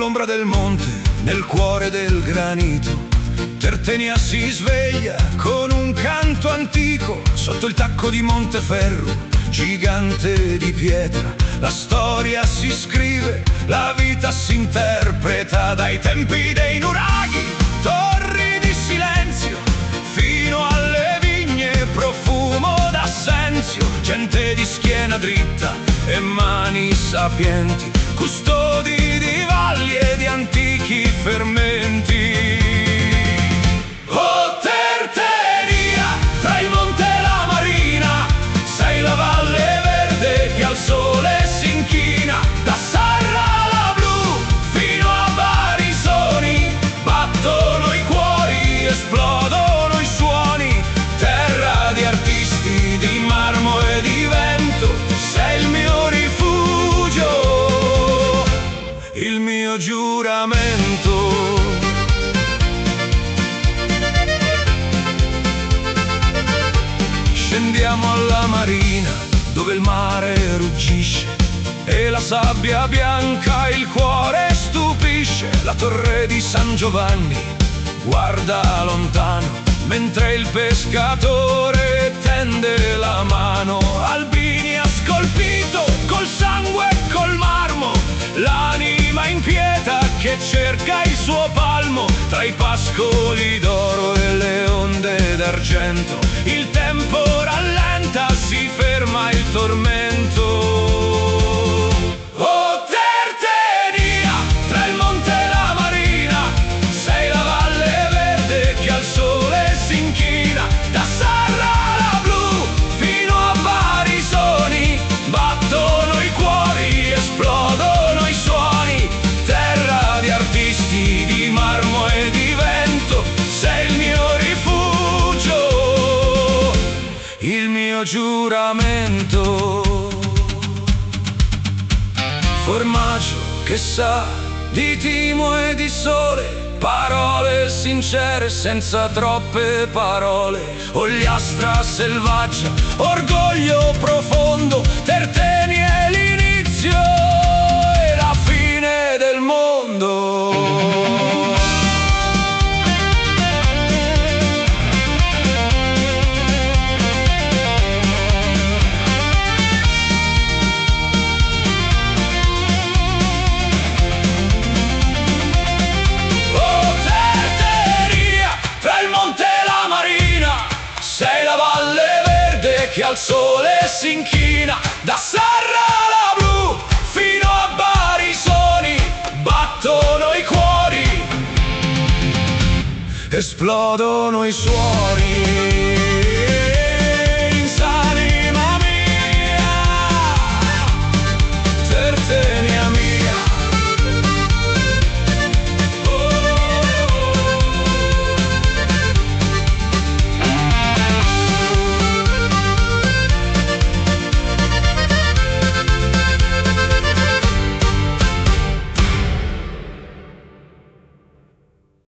Nell'ombra del monte, nel cuore del granito, Tertenia si sveglia con un canto antico. Sotto il tacco di Monteferru, gigante di pietra, la storia si scrive, la vita si interpreta. Dai tempi dei nuraghi, torri di silenzio, fino alle vigne, profumo d'assenzio. Gente di schiena dritta e mani sapienti, custodi di valli e di antichi fermenti. Oh Tertenia, tra il monte e la marina, sei la valle verde che al sole si inchina. Da Sarra alla Blu fino a Barisoni, battono i cuori, esplodono i suoni. Terra di artisti, di marmo e di vento, sei il mio rifugio, il mio giuramento. Scendiamo alla marina, dove il mare ruggisce e la sabbia bianca il cuore stupisce. La torre di San Giovanni guarda lontano, mentre il pescatore tende la mano. Albini ha scolpito col sangue e col marmo l'anima inquieta che cerca il suo palmo. Tra i pascoli d'oro e le onde d'argento, il tempo rallenta, si ferma il tormento. Oh Tertenia, tra il monte e la marina, sei la valle verde che al sole si inchina. Da Sarra alla Blu fino a Barisoni, battono i cuori, esplodono i suoni. Terra di artisti, di marmo e di vento, sei il mio rifugio, il mio giuramento. Formaggio che sa di timo e di sole, parole sincere senza troppe parole. Ogliastra selvaggia, orgoglio profondo, Tertenia è l'inizio e la fine del mondo. Sei la valle verde che al sole si inchina. Da Sarra alla Blu fino a Barisoni, battono i cuori, esplodono i suoni.